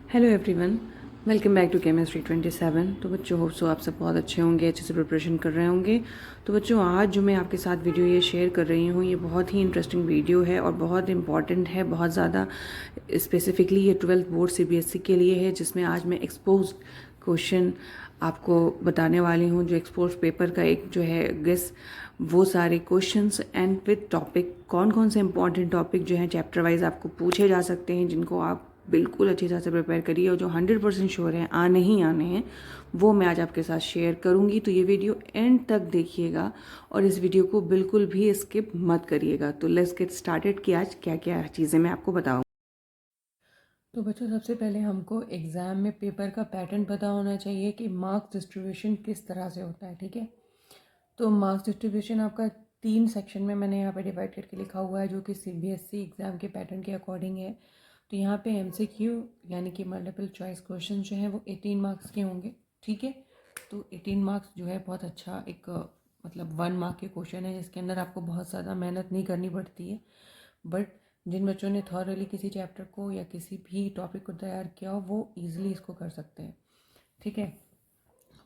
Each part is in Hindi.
Hello everyone, welcome back to chemistry 27। तो बच्चों होप सो आप सब बहुत अच्छे होंगे, अच्छे से प्रिपरेशन कर रहे होंगे। तो बच्चों आज जो मैं आपके साथ वीडियो ये शेयर कर रही हूँ ये बहुत ही इंटरेस्टिंग वीडियो है और बहुत इंपॉर्टेंट है, बहुत ज़्यादा। स्पेसिफिकली ये 12th बोर्ड सीबीएसई के लिए है, जिसमें आज मैं एक्सपोज क्वेश्चन आपको बताने वाली हूँ। जो एक्सपोज पेपर का एक जो है गेस, वो सारे क्वेश्चंस एंड विद टॉपिक, कौन कौन से इंपॉर्टेंट टॉपिक जो है चैप्टर वाइज आपको पूछे जा सकते हैं, जिनको आप बिल्कुल अच्छी तरह से प्रिपेयर करिए और जो 100% श्योर हैं आने ही आने हैं, वो मैं आज आपके साथ शेयर करूंगी। तो ये वीडियो एंड तक देखिएगा और इस वीडियो को बिल्कुल भी स्किप मत करिएगा। तो लेट्स गेट स्टार्टेड कि आज क्या क्या चीज़ें मैं आपको बताऊँ। तो बच्चों सबसे पहले हमको एग्ज़ाम में पेपर का पैटर्न पता होना चाहिए कि मार्क्स डिस्ट्रीब्यूशन किस तरह से होता है। ठीक है, तो मार्क्स डिस्ट्रीब्यूशन आपका 3 सेक्शन में मैंने यहाँ पे डिवाइड करके लिखा हुआ है, जो कि सीबीएसई एग्ज़ाम के पैटर्न के अकॉर्डिंग है। तो यहाँ पे एमसीक्यू यानी कि मल्टीपल चॉइस क्वेश्चन जो हैं वो 18 मार्क्स के होंगे। ठीक है, तो 18 मार्क्स जो है बहुत अच्छा एक मतलब 1 मार्क के क्वेश्चन है, जिसके अंदर आपको बहुत ज़्यादा मेहनत नहीं करनी पड़ती है। बट जिन बच्चों ने थॉरली किसी चैप्टर को या किसी भी टॉपिक को तैयार किया हो वो ईजिली इसको कर सकते हैं। ठीक है,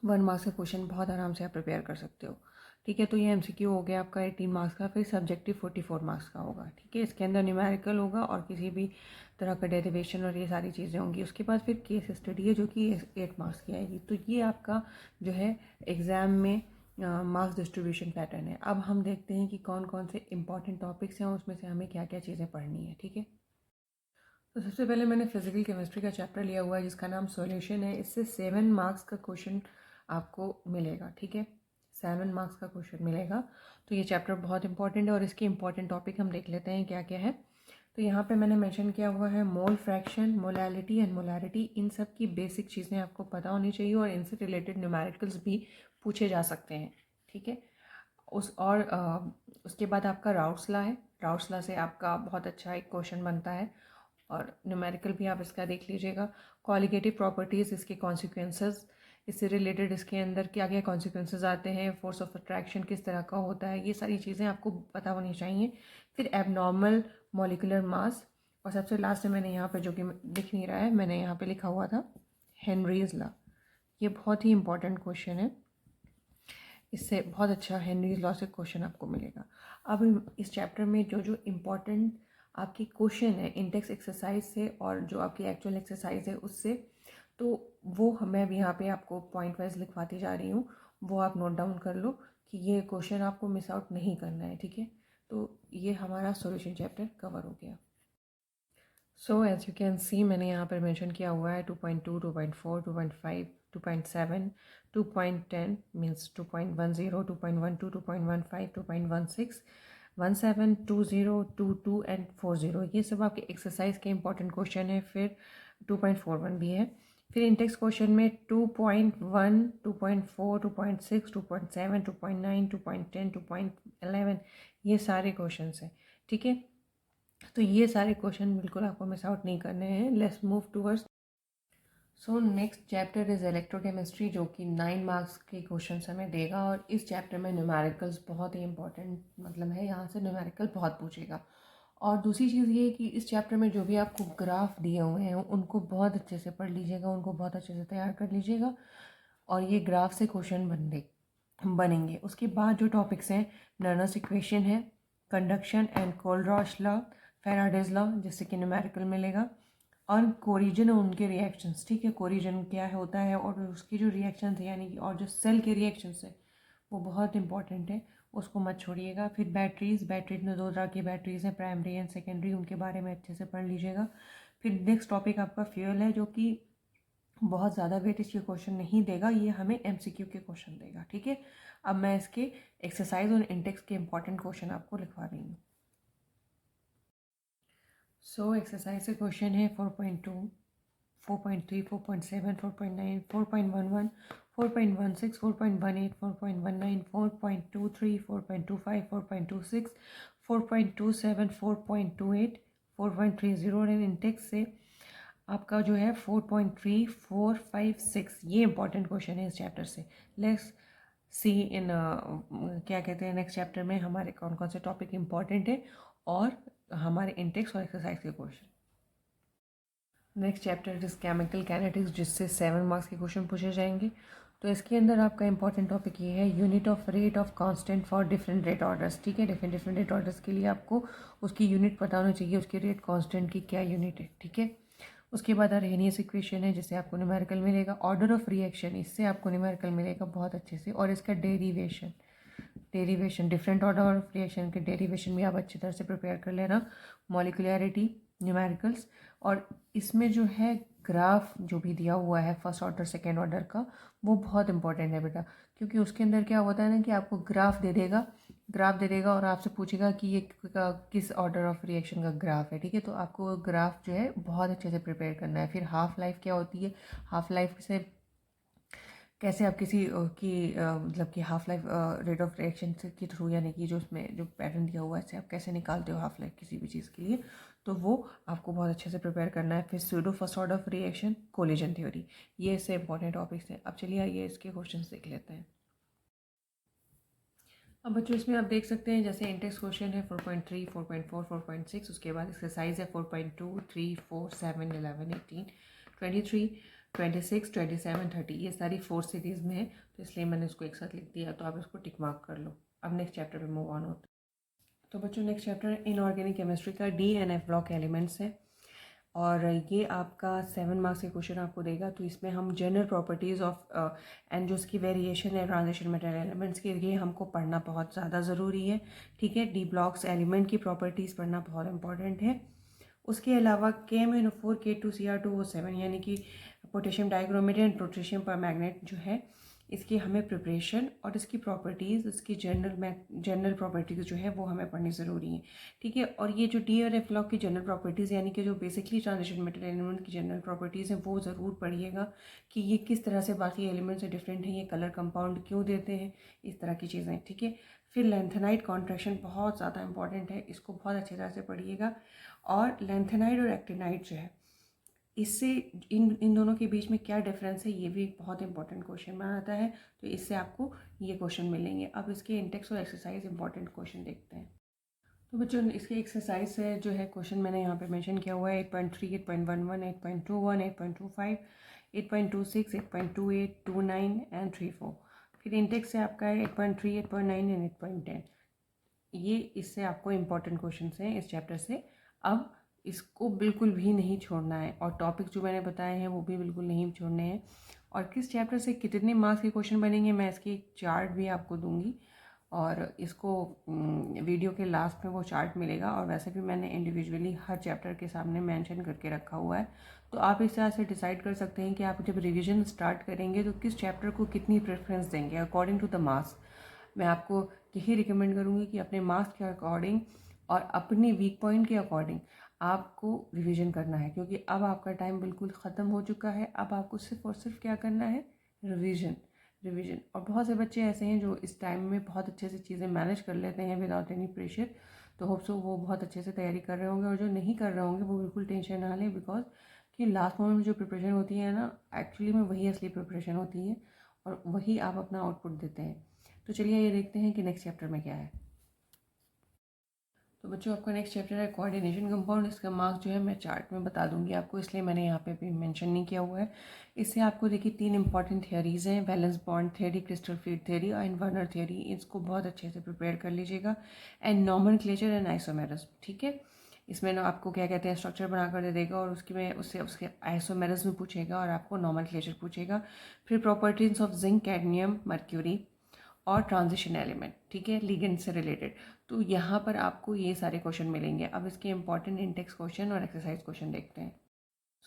1 मार्क्स का क्वेश्चन बहुत आराम से आप प्रिपेयर कर सकते हो। ठीक है, तो ये एमसीक्यू हो गया आपका 18 मार्क्स का। फिर सब्जेक्टिव 44 मार्क्स का होगा। ठीक है, इसके अंदर न्यूमेरिकल होगा और किसी भी तरह का डेरिवेशन और ये सारी चीज़ें होंगी। उसके बाद फिर केस स्टडी है, जो कि 8 मार्क्स की आएगी। तो ये आपका जो है एग्ज़ाम में मार्क्स डिस्ट्रीब्यूशन पैटर्न है। अब हम देखते हैं कि कौन कौन से इंपॉर्टेंट टॉपिक्स हैं, उसमें से हमें क्या क्या चीज़ें पढ़नी है। ठीक है, तो सबसे पहले मैंने फिजिकल केमिस्ट्री का चैप्टर लिया हुआ है, जिसका नाम सॉल्यूशन है। इससे 7 मार्क्स का क्वेश्चन आपको मिलेगा। ठीक है, 7 मार्क्स का क्वेश्चन मिलेगा। तो ये चैप्टर बहुत इंपॉर्टेंट है और इसके इंपॉर्टेंट टॉपिक हम देख लेते हैं क्या क्या है। तो यहाँ पे मैंने मेंशन किया हुआ है mole fraction, molality and molarity. इन सब की बेसिक चीज़ें आपको पता होनी चाहिए और इनसे रिलेटेड न्यूमेरिकल्स भी पूछे जा सकते हैं। ठीक है, उसके बाद आपका राउट्स लॉ है। राउट्स लॉ से आपका बहुत अच्छा एक क्वेश्चन बनता है और न्यूमेरिकल भी आप इसका देख लीजिएगा। कॉलिगेटिव प्रॉपर्टीज़, इसके कॉन्सिक्वेंसेस, इससे रिलेटेड इसके अंदर क्या क्या कॉन्सिक्वेंसेस आते हैं, फोर्स ऑफ अट्रैक्शन किस तरह का होता है, ये सारी चीज़ें आपको पता होनी चाहिए। फिर एबनॉर्मल मॉलिकुलर मास, और सबसे लास्ट में मैंने यहाँ पे, जो कि दिख नहीं रहा है, मैंने यहाँ पे लिखा हुआ था हेनरीज लॉ। ये बहुत ही इंपॉर्टेंट क्वेश्चन है, इससे बहुत अच्छा हेनरीज लॉ से क्वेश्चन आपको मिलेगा। अब इस चैप्टर में जो जो इम्पोर्टेंट आपकी क्वेश्चन है इंडेक्स एक्सरसाइज से और जो आपकी एक्चुअल एक्सरसाइज है उससे, तो वो मैं अभी यहाँ पे आपको पॉइंट वाइज लिखवाती जा रही हूँ। वो आप नोट डाउन कर लो कि ये क्वेश्चन आपको मिस आउट नहीं करना है। ठीक है, तो ये हमारा सॉल्यूशन चैप्टर कवर हो गया। So as you can see, मैंने यहाँ पर मेंशन किया हुआ है 2.2, 2.4, 2.5, 2.7, 2.10 मीन्स 2.10, 2.12, 2.15, 2.16, 17, 20, 22 एंड 40। ये सब आपके एक्सरसाइज के इंपॉर्टेंट क्वेश्चन है। फिर 2.41 भी है। फिर इंटेक्स क्वेश्चन में 2.1, 2.4, 2.6, 2.7, 2.9, 2.10, 2.11, ये सारे क्वेश्चन हैं। ठीक है, तो ये सारे क्वेश्चन बिल्कुल आपको मिस आउट नहीं करने हैं। Let's move towards. So next chapter is electrochemistry, जो कि 9 मार्क्स के क्वेश्चन हमें देगा। और इस चैप्टर में न्यूमेरिकल्स बहुत ही इंपॉर्टेंट मतलब है, यहाँ से न्यूमेरिकल बहुत पूछेगा। और दूसरी चीज़ ये है कि इस चैप्टर में जो भी आपको ग्राफ दिए हुए हैं उनको बहुत अच्छे से पढ़ लीजिएगा, उनको बहुत अच्छे से तैयार कर लीजिएगा और ये ग्राफ से क्वेश्चन बनेंगे। उसके बाद जो टॉपिक्स हैं, नर्नस इक्वेशन है, conduction and Kohlrausch law, Faraday's law, जिससे कि न्यूमेरिकल मिलेगा, और कोरिजन और उनके रिएक्शंस। ठीक है, कोरिजन क्या होता है और उसकी जो रिएक्शंस है यानी कि, और जो सेल के रिएक्शंस है वो बहुत इंपॉर्टेंट है, उसको मत छोड़िएगा। फिर बैटरीज में 2 तरह की बैटरीज हैं, प्राइमरी एंड सेकेंडरी, उनके बारे में अच्छे से पढ़ लीजिएगा। फिर नेक्स्ट टॉपिक आपका फ्यूल है, जो कि बहुत ज़्यादा वेटेज के क्वेश्चन नहीं देगा, ये हमें एमसीक्यू के क्वेश्चन देगा। ठीक है, अब मैं इसके एक्सरसाइज और इंडेक्स के इंपॉर्टेंट क्वेश्चन आपको लिखवा रही हूँ। सो एक्सरसाइज से क्वेश्चन है 4.2, 4.3, 4.7, 4.9, 4.11, 4.16, 4.18, 4.19, 4.23, 4.25, 4.26, 4.27, 4.28, 4.30 और इंटेक्स से आपका जो है 4.3, 4, 5, 6, ये इंपॉर्टेंट क्वेश्चन है इस चैप्टर से। लेट्स सी इन क्या कहते हैं, नेक्स्ट चैप्टर में हमारे कौन कौन से टॉपिक इंपॉर्टेंट है और हमारे इंटेक्स और एक्सरसाइज के question. Next chapter is chemical kinetics, जिससे 7 मार्क्स के क्वेश्चन पूछे जाएंगे। तो इसके अंदर आपका इंपॉर्टेंट टॉपिक ये है unit of rate of constant for different rate orders. ठीक है, डिफरेंट रेट ऑर्डर्स के लिए आपको उसकी यूनिट पता होनी चाहिए, उसकी रेट कांस्टेंट की क्या यूनिट है। ठीक है, उसके बाद अरेनियस इक्वेशन है, जिससे आपको न्यूमेरिकल मिलेगा। ऑर्डर ऑफ रिएक्शन, इससे आपको न्यूमेरिकल मिलेगा बहुत अच्छे से। और इसका derivation different order of reaction के डेरिवेशन भी आप अच्छी तरह से प्रिपेयर कर लेना। मॉलिकुलैरिटी, न्यूमेरिकल्स, और इसमें जो है ग्राफ जो भी दिया हुआ है फर्स्ट ऑर्डर सेकेंड ऑर्डर का, वो बहुत इंपॉर्टेंट है बेटा, क्योंकि उसके अंदर क्या होता है ना कि आपको ग्राफ दे देगा और आपसे पूछेगा कि ये किस ऑर्डर ऑफ रिएक्शन का ग्राफ है। ठीक है, तो आपको ग्राफ जो है बहुत अच्छे से प्रिपेयर करना है। फिर हाफ लाइफ क्या होती है, हाफ लाइफ से कैसे आप किसी मतलब कि half life rate of reaction से के थ्रू, यानी कि जो उसमें जो पैटर्न दिया हुआ है इससे आप कैसे निकालते हो हाफ लाइफ किसी भी चीज़ के लिए, तो वो आपको बहुत अच्छे से प्रिपेयर करना है। फिर pseudo first order of reaction, collision theory, ये इससे इंपॉर्टेंट टॉपिक्स हैं। अब चलिए आइए इसके क्वेश्चन देख लेते हैं। अब बच्चों इसमें आप देख सकते हैं जैसे इंडेक्स क्वेश्चन है 4.3, 4.4, 4.6, उसके बाद एक्सरसाइज है 4.2, 3, 4, 7, 11, 18, 23, 26, 27, 30, ये सारी 4 सीरीज़ में है, तो इसलिए मैंने इसको एक साथ लिख दिया। तो आप इसको टिक मार्क कर लो। अब नेक्स्ट चैप्टर पे मूव ऑन होते हैं। तो बच्चों नेक्स्ट चैप्टर इनऑर्गेनिक केमिस्ट्री का D and F block elements है, और ये आपका 7 मार्क्स के क्वेश्चन आपको देगा। तो इसमें हम जनरल प्रॉपर्टीज़ ऑफ एंड जो उसकी वेरिएशन है ट्रांजिशन मेटल एलिमेंट्स के, ये हमको पढ़ना बहुत ज़्यादा ज़रूरी है। ठीक है, डी ब्लॉक्स एलिमेंट की प्रॉपर्टीज़ पढ़ना बहुत इंपॉर्टेंट है। उसके अलावा KMnO4 K2Cr2O7 यानी कि potassium dichromate and potassium permanganate जो है, इसकी हमें प्रिपरेशन और इसकी प्रॉपर्टीज़, इसकी जनरल प्रॉपर्टीज़ जो है वो हमें पढ़नी ज़रूरी है। ठीक है, और ये जो डी और एफ ब्लॉक की जनरल प्रॉपर्टीज़ यानी कि जो बेसिकली ट्रांजिशन मेटल एलिमेंट की जनरल प्रॉपर्टीज़ हैं, वो ज़रूर पढ़िएगा कि ये किस तरह से बाकी एलिमेंट से डिफरेंट है, ये कलर कंपाउंड क्यों देते हैं, इस तरह की चीज़ें। ठीक है, फिर लेंथेनाइड कॉन्ट्रैक्शन बहुत ज़्यादा इंपॉर्टेंट है, इसको बहुत अच्छी तरह से पढ़िएगा। और लेंथेनाइड और एक्टिनाइड जो है, इससे इन दोनों के बीच में क्या डिफरेंस है, ये भी एक बहुत इंपॉर्टेंट क्वेश्चन में आता है। तो इससे आपको ये क्वेश्चन मिलेंगे। अब इसके इंडेक्स और एक्सरसाइज इंपॉर्टेंट क्वेश्चन देखते हैं। तो बच्चों इसके एक्सरसाइज से जो है क्वेश्चन मैंने यहाँ पे मेंशन किया हुआ है 8.3, 8.11, 8.21, 8.25, 8.26, 8.28, 29 एंड 34। फिर इंडेक्स से आपका है 8.3, 8.9 एंड 8.10। ये इससे आपको इम्पॉर्टेंट क्वेश्चन हैं इस चैप्टर से। अब इसको बिल्कुल भी नहीं छोड़ना है, और टॉपिक जो मैंने बताए हैं वो भी बिल्कुल नहीं छोड़ने हैं। और किस चैप्टर से कितने मार्क्स के क्वेश्चन बनेंगे, मैं इसकी चार्ट भी आपको दूंगी, और इसको वीडियो के लास्ट में वो चार्ट मिलेगा। और वैसे भी मैंने इंडिविजुअली हर चैप्टर के सामने मेंशन करके रखा हुआ है, तो आप इस तरह से डिसाइड कर सकते हैं कि आप जब रिवीजन स्टार्ट करेंगे तो किस चैप्टर को कितनी प्रेफरेंस देंगे अकॉर्डिंग टू द मार्क्स। मैं आपको यही रिकमेंड करूँगी कि अपने मार्क्स के अकॉर्डिंग और अपनी वीक पॉइंट के अकॉर्डिंग आपको रिवीजन करना है, क्योंकि अब आपका टाइम बिल्कुल ख़त्म हो चुका है। अब आपको सिर्फ और सिर्फ क्या करना है, रिवीजन। और बहुत से बच्चे ऐसे हैं जो इस टाइम में बहुत अच्छे से चीज़ें मैनेज कर लेते हैं विदाउट एनी प्रेशर, तो होप सो वो बहुत अच्छे से तैयारी कर रहे होंगे। और जो नहीं कर रहे होंगे वो बिल्कुल टेंशन ना लें, बिकॉज कि लास्ट मोमेंट में जो प्रिपरेशन होती है ना, एक्चुअली में वही असली प्रिपरेशन होती है, और वही आप अपना आउटपुट देते हैं। तो चलिए ये देखते हैं कि नेक्स्ट चैप्टर में क्या है। तो बच्चों आपका नेक्स्ट चैप्टर है कोऑर्डिनेशन कंपाउंड। इसका मार्क्स जो है मैं चार्ट में बता दूंगी आपको, इसलिए मैंने यहाँ पे भी मेंशन नहीं किया हुआ है। इससे आपको देखिए 3 इंपॉर्टेंट थियरीज़ हैं, valence bond theory, crystal field theory and Werner theory. इसको बहुत अच्छे से प्रिपेयर कर लीजिएगा। And nomenclature and isomerism. ठीक है, इसमें ना आपको क्या कहते हैं स्ट्रक्चर बना कर दे देगा, और उसकी में उससे उसके आइसोमेरिज्म पूछेगा और आपको नॉमेनक्लेचर पूछेगा। फिर properties of zinc, cadmium, mercury और ट्रांजिशन एलिमेंट। ठीक है, लिगेंड से रिलेटेड। तो यहाँ पर आपको ये सारे क्वेश्चन मिलेंगे। अब इसके इंपॉर्टेंट इंडेक्स क्वेश्चन और एक्सरसाइज क्वेश्चन देखते हैं।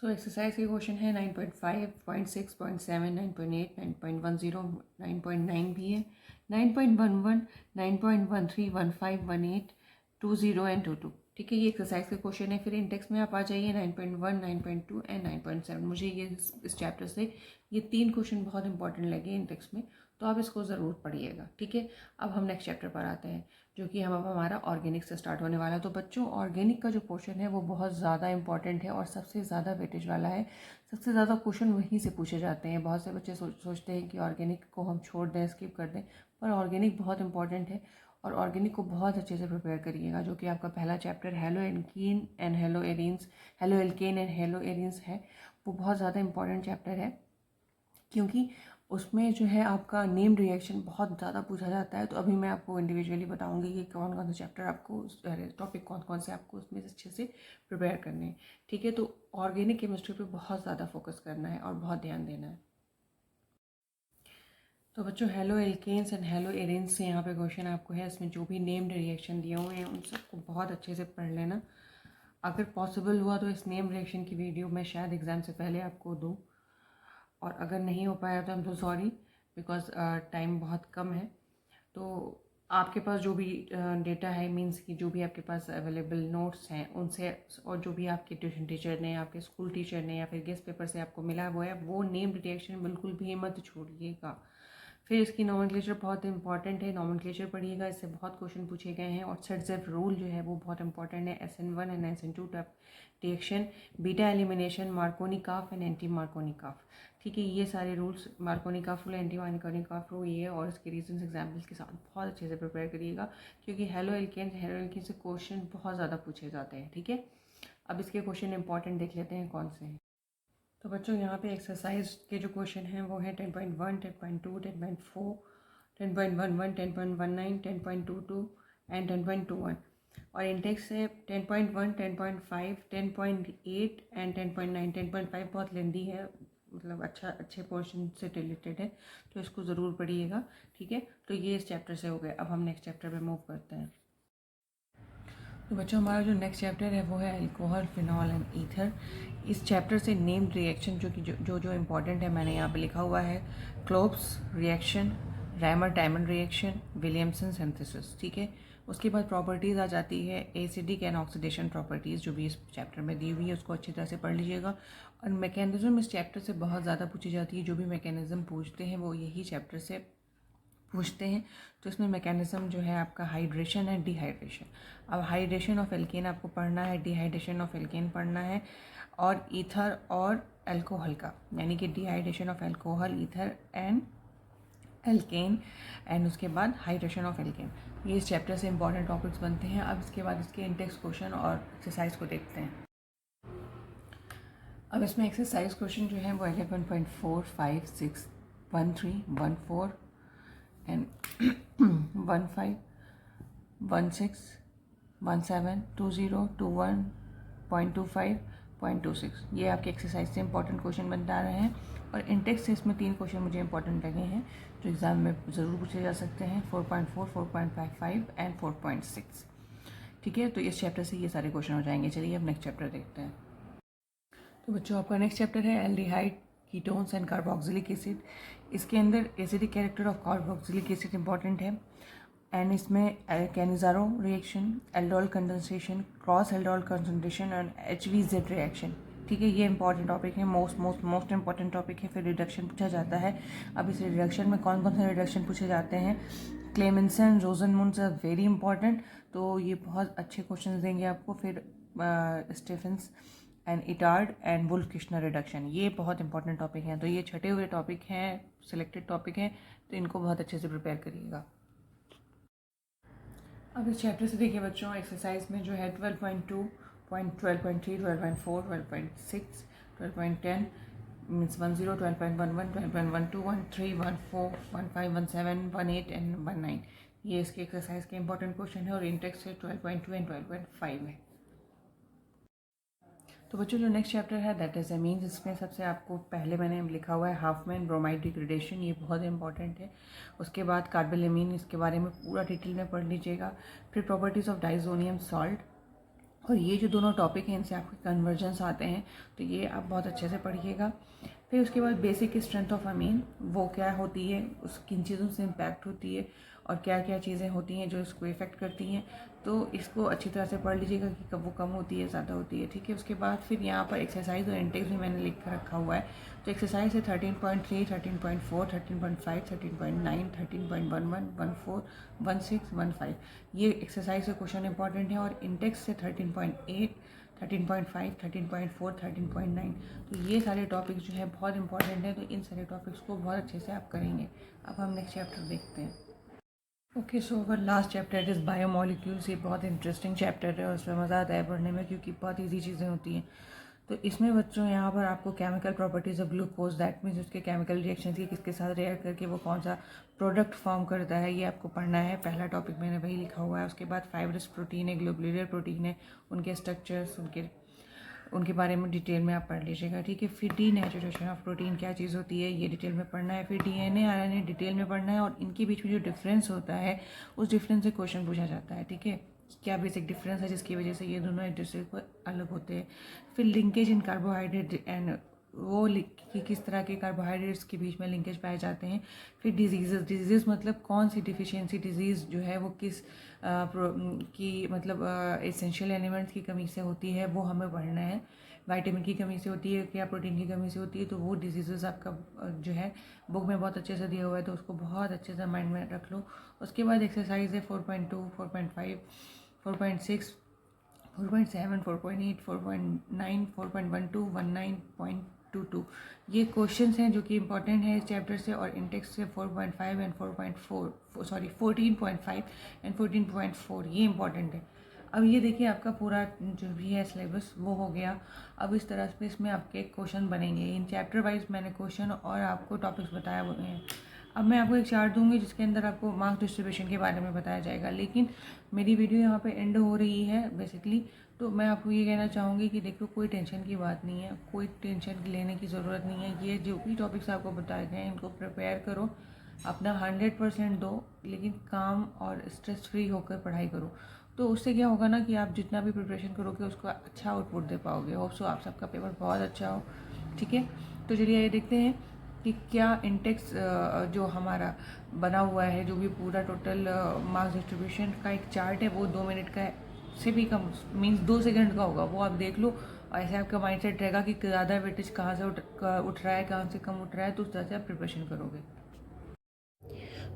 सो एक्सरसाइज के क्वेश्चन है 9.5, 0.6, 0.7, 9.8, 9.10, 9.9 भी है, 9.11, 9.13, 15, 18, 20 एंड 22। ठीक है, ये एक्सरसाइज के क्वेश्चन है। फिर इंडेक्स में आप आ जाइए 9.1, 9.2 एंड 9.7। मुझे ये इस चैप्टर से ये 3 क्वेश्चन बहुत इंपॉर्टेंट लगे इंडेक्स में, तो आप इसको ज़रूर पढ़िएगा। ठीक है, अब हम नेक्स्ट चैप्टर पर आते हैं, जो कि अब हमारा ऑर्गेनिक से स्टार्ट होने वाला है। तो बच्चों ऑर्गेनिक का जो पोर्शन है वो बहुत ज़्यादा इंपॉर्टेंट है और सबसे ज़्यादा वेटेज वाला है। सबसे ज़्यादा क्वेश्चन वहीं से पूछे जाते हैं। बहुत से बच्चे सोचते हैं कि ऑर्गेनिक को हम छोड़ दें, स्किप कर दें, पर ऑर्गेनिक बहुत इंपॉर्टेंट है। और ऑर्गेनिक को बहुत अच्छे से प्रिपेयर करिएगा, जो कि आपका पहला chapter hello alkene and hello arenes, halo alkane and hello arenes है। वो बहुत ज़्यादा इंपॉर्टेंट चैप्टर है, क्योंकि उसमें जो है आपका नेम रिएक्शन बहुत ज़्यादा पूछा जाता है। तो अभी मैं आपको इंडिविजुअली बताऊंगी कि कौन कौन से चैप्टर आपको, टॉपिक कौन कौन से आपको उसमें से अच्छे से प्रिपेयर करने हैं। ठीक है, तो ऑर्गेनिक केमिस्ट्री पे बहुत ज़्यादा फोकस करना है और बहुत ध्यान देना है। तो बच्चों, haloalkanes and haloarenes से यहाँ पे क्वेश्चन आपको है, इसमें जो भी नेम्ड रिएक्शन दिए हुए हैं उन सबको बहुत अच्छे से पढ़ लेना। अगर पॉसिबल हुआ तो इस नेम रिएक्शन की वीडियो मैं शायद एग्ज़ाम से पहले आपको दूँ, और अगर नहीं हो पाया तो I am so sorry, because time बहुत कम है। तो आपके पास जो भी डेटा है, मींस कि जो भी आपके पास अवेलेबल नोट्स हैं उनसे, और जो भी आपके ट्यूशन टीचर ने, आपके स्कूल टीचर ने या फिर गेस्ट पेपर से आपको मिला हुआ है, वो नेम्ड रिएक्शन बिल्कुल भी मत छोड़िएगा। फिर इसकी नॉमेनक्लेचर बहुत इंपॉर्टेंट है, नॉमेनक्लेचर पढ़िएगा, इससे बहुत क्वेश्चन पूछे गए हैं। और सेट रूल जो है वो बहुत इंपॉर्टेंट है, SN1 and SN2 type reaction, beta elimination, Markovnikov and anti Markovnikov. ठीक है, ये सारे rules, Markovnikov rule, anti Markovnikov rule, ये और इसके रीजंस एग्जाम्पल्स के साथ बहुत अच्छे से प्रिपेयर करिएगा, क्योंकि हेलो एल्केन से क्वेश्चन बहुत ज़्यादा पूछे जाते हैं। ठीक है, अब इसके क्वेश्चन इंपॉर्टेंट देख लेते हैं कौन से हैं। तो बच्चों, यहाँ पे एक्सरसाइज के जो क्वेश्चन हैं वो हैं 10.1, 10.2, 10.4, 10.11, 10.19, 10.22 एंड 10.21। और इंडेक्स है 10.1, 10.5, 10.8 एंड 10.9। 10.5 बहुत लेंदी है, मतलब अच्छे पोर्शन से रिलेटेड है, तो इसको ज़रूर पढ़िएगा। ठीक है, तो ये इस चैप्टर से हो गए। अब हम नेक्स्ट चैप्टर पे मूव करते हैं। तो बच्चों, हमारा जो नेक्स्ट चैप्टर है वो है अल्कोहल, फिनॉल एंड ईथर। इस चैप्टर से नेम्ड रिएक्शन जो कि जो इम्पॉर्टेंट है मैंने यहाँ पे लिखा हुआ है, Kolbe's reaction, Reimer Tiemann reaction, Williamson synthesis. ठीक है, उसके बाद प्रॉपर्टीज़ आ जाती है, एसिडिक एंड ऑक्सीडेशन प्रॉपर्टीज़, जो भी इस चैप्टर में दी हुई है उसको अच्छी तरह से पढ़ लीजिएगा। और मैकेनिज्म इस चैप्टर से बहुत ज़्यादा पूछी जाती है, जो भी मैकेनिज्म पूछते हैं वो यही चैप्टर से पूछते हैं। तो इसमें मैकेनिज्म जो है आपका हाइड्रेशन है, डिहाइड्रेशन। अब हाइड्रेशन ऑफ एल्केन आपको पढ़ना है, डिहाइड्रेशन ऑफ एल्केन पढ़ना है, और ईथर और अल्कोहल का, यानी कि dehydration of alcohol, ether and alkene, and उसके बाद हाइड्रेशन ऑफ एल्केन। ये इस चैप्टर से इंपॉर्टेंट टॉपिक्स बनते हैं। अब इसके बाद इसके इंटेक्स क्वेश्चन और एक्सरसाइज को देखते हैं। अब इसमें एक्सरसाइज क्वेश्चन जो है वो 11.4, 5, 6, 1, 3, 1, 4 एंड 1, 5, 1, 6, 1, 7, 2, 0, 2, 1, 0.25, 0.26, ये आपके एक्सरसाइज से इंपॉर्टेंट क्वेश्चन बता रहे हैं। और इंटेक्स से इसमें 3 क्वेश्चन मुझे इंपॉर्टेंट लगे हैं, जो एग्ज़ाम में ज़रूर पूछे जा सकते हैं, 4.4, 4.55 एंड 4.6। ठीक है, तो इस चैप्टर से ये सारे क्वेश्चन हो जाएंगे। चलिए अब नेक्स्ट चैप्टर देखते हैं। तो बच्चों, आपका नेक्स्ट चैप्टर है aldehyde, ketones and carboxylic acid. इसके अंदर acidic character of carboxylic acid important है, एंड इसमें Cannizzaro reaction, aldol condensation, cross aldol concentration और HVZ रिएक्शन। ठीक है, ये इंपॉर्टेंट टॉपिक है, मोस्ट इंपॉर्टेंट टॉपिक है। फिर रिडक्शन पूछा जाता है। अब इस रिडक्शन में कौन कौन से रिडक्शन पूछे जाते हैं, Clemmensen, Rosenmund are very important, तो ये बहुत अच्छे क्वेश्चन देंगे आपको। फिर Stephens and Etard and Wolff Kishner reduction, ये बहुत इंपॉर्टेंट टॉपिक हैं। तो ये छटे हुए टॉपिक हैं, सिलेक्टेड टॉपिक हैं, तो इनको बहुत अच्छे से प्रिपेयर करिएगा। अब इस चैप्टर से देखिए बच्चों, एक्सरसाइज में जो है 12.2, 12.3, 12.4, 12.6, 12.10 मीन्स 10, 12.11, 12.12, 13, 14, 15, 17, 18 एंड 19, ये इसके एक्सरसाइज के इंपॉर्टेंट क्वेश्चन है। और इंटेक्स है 12.2 एंड 12.5 में। तो बच्चों, जो नेक्स्ट चैप्टर है दैट इज एमीन्स। इसमें सबसे आपको पहले मैंने लिखा हुआ है हाफमैन ब्रोमाइड डिग्रेडेशन, ये बहुत इंपॉर्टेंट है। उसके बाद कार्बेलेमीन, इसके बारे में पूरा डिटेल में पढ़ लीजिएगा। फिर प्रॉपर्टीज़ ऑफ डाइजोनियम सॉल्ट, और ये जो दोनों टॉपिक हैं इनसे आपके कन्वर्जन्स आते हैं, तो ये आप बहुत अच्छे से पढ़िएगा। फिर उसके बाद बेसिक स्ट्रेंथ ऑफ अमीन, वो क्या होती है, उस किन चीज़ों से इम्पैक्ट होती है, और क्या क्या चीज़ें होती हैं जो इसको इफ़ेक्ट करती हैं, तो इसको अच्छी तरह से पढ़ लीजिएगा कि कब वो कम होती है, ज़्यादा होती है। ठीक है, उसके बाद फिर यहाँ पर एक्सरसाइज और इंटेक्स भी मैंने लिख कर रखा हुआ है। तो एक्सरसाइज है 13.3, 13.4, 13.5, 13.9, 13.11, 14, 16, 15, ये एक्सरसाइज से क्वेश्चन इंपॉर्टेंट है। और इंटेक्स से 13.8, 13.5, 13.4, 13.9, तो ये सारे टॉपिक्स जो है बहुत इंपॉर्टेंट है। तो इन सारे टॉपिक्स को बहुत अच्छे से आप करेंगे। अब हम नेक्स्ट चैप्टर देखते हैं। ओके, सो अगर लास्ट चैप्टर इज़ बायोमोलिक्यूल्स, ये बहुत इंटरेस्टिंग चैप्टर है और उसमें मज़ा आता है पढ़ने में क्योंकि बहुत ईजी चीज़ें होती हैं। तो इसमें बच्चों यहाँ पर आपको chemical properties of glucose, that means उसके केमिकल रिएक्शन की किसके साथ रिएक्ट करके वो कौन सा प्रोडक्ट फॉर्म करता है, ये आपको पढ़ना है। पहला टॉपिक मैंने वही लिखा हुआ है। उसके बाद फाइब्रस प्रोटीन है, ग्लोबुलर प्रोटीन है, उनके स्ट्रक्चर्स, उनके बारे में डिटेल में आप पढ़ लीजिएगा, ठीक है। फिर डीनेचुरेशन ऑफ प्रोटीन क्या चीज़ होती है, ये डिटेल में पढ़ना है। फिर डीएनए आरएनए डिटेल में पढ़ना है और इनके बीच में जो डिफरेंस होता है उस डिफरेंस से क्वेश्चन पूछा जाता है, ठीक है। क्या बेसिक डिफरेंस है जिसकी वजह से ये दोनों एक दूसरे को अलग होते हैं। फिर लिंकेज इन कार्बोहाइड्रेट एंड वो कि किस तरह के कार्बोहाइड्रेट्स के बीच में लिंकेज पाए जाते हैं। फिर डिजीज़ मतलब कौन सी डिफिशियंसी डिजीज़ जो है वो किस की मतलब एसेंशियल एलिमेंट्स की कमी से होती है, वो हमें पढ़ना है। विटामिन की कमी से होती है, क्या प्रोटीन की कमी से होती है, तो वो डिजीज़ आपका जो है बुक में बहुत अच्छे से दिया हुआ है, तो उसको बहुत अच्छे से माइंड में रख लो। उसके बाद एक्सरसाइज है 4.2, 4.5, 4.6, 4.7, 4.8, 4.9, 4.12, 19.22। ये क्वेश्चंस हैं जो कि इंपॉर्टेंट है इस चैप्टर से। और इंटेक्स से 4.5 एंड 4.4 सॉरी 14.5 एंड 14.4 ये इंपॉर्टेंट है। अब ये देखिए आपका पूरा जो भी है सिलेबस वो हो गया। अब इस तरह से इसमें आपके क्वेश्चन बनेंगे। इन चैप्टर वाइज मैंने क्वेश्चन और आपको टॉपिक्स बताया हुए हैं। अब मैं आपको एक चार्ट दूंगी जिसके अंदर आपको मार्क्स डिस्ट्रीब्यूशन के बारे में बताया जाएगा। लेकिन मेरी वीडियो यहाँ पे एंड हो रही है बेसिकली, तो मैं आपको ये कहना चाहूँगी कि देखो कोई टेंशन की बात नहीं है, कोई टेंशन लेने की ज़रूरत नहीं है। ये जो भी टॉपिक्स आपको बताए गए हैं इनको प्रिपेयर करो, अपना 100% दो, लेकिन काम और स्ट्रेस फ्री होकर पढ़ाई करो। तो उससे क्या होगा ना कि आप जितना भी प्रिपरेशन करोगे उसको अच्छा आउटपुट दे पाओगे। होप सो आप सबका पेपर बहुत अच्छा हो, ठीक है। तो चलिए ये देखते हैं कि क्या इंटेक्स जो हमारा बना हुआ है, जो भी पूरा टोटल मार्क्स डिस्ट्रीब्यूशन का एक चार्ट है, वो 2 मिनट का से भी कम मीन्स 2 सेकंड का होगा। वो आप देख लो, ऐसे आपका माइंड सेट रहेगा कि ज़्यादा वेटेज कहाँ से उठ रहा है, कहाँ से कम उठ रहा है, तो उस तरह से आप प्रिपरेशन करोगे।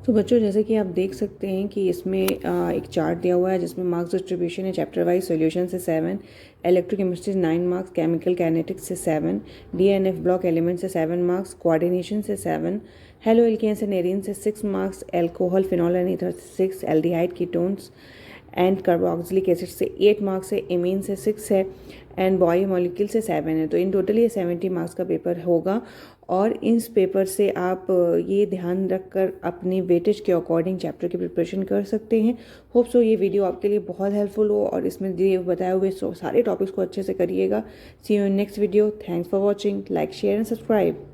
तो बच्चों जैसे कि आप देख सकते हैं कि इसमें एक चार्ट दिया हुआ है जिसमें मार्क्स डिस्ट्रीब्यूशन है। चैप्टर वाइज सॉल्यूशन से 7, इलेक्ट्रोकेमिस्ट्री 9 मार्क्स, केमिकल काइनेटिक्स से 7, डीएनएफ ब्लॉक एलिमेंट से 7 मार्क्स, कोऑर्डिनेशन से 7, हेलो एल्केन्स एंड एरीन से 6 marks, alcohol phenol and ether से 6, aldehyde ketones and carboxylic acid से 8 मार्क्स है, एमीन से 6 है एंड बायोमोलिक्यूल से 7 है। तो इन टोटल ये 70 मार्क्स का पेपर होगा। और इस पेपर से आप ये ध्यान रखकर अपनी वेटेज के अकॉर्डिंग चैप्टर की प्रिपरेशन कर सकते हैं। होप सो ये वीडियो आपके लिए बहुत हेल्पफुल हो और इसमें दिए बताए हुए सारे टॉपिक्स को अच्छे से करिएगा। See you in next video. Thanks for watching. Like, share and subscribe.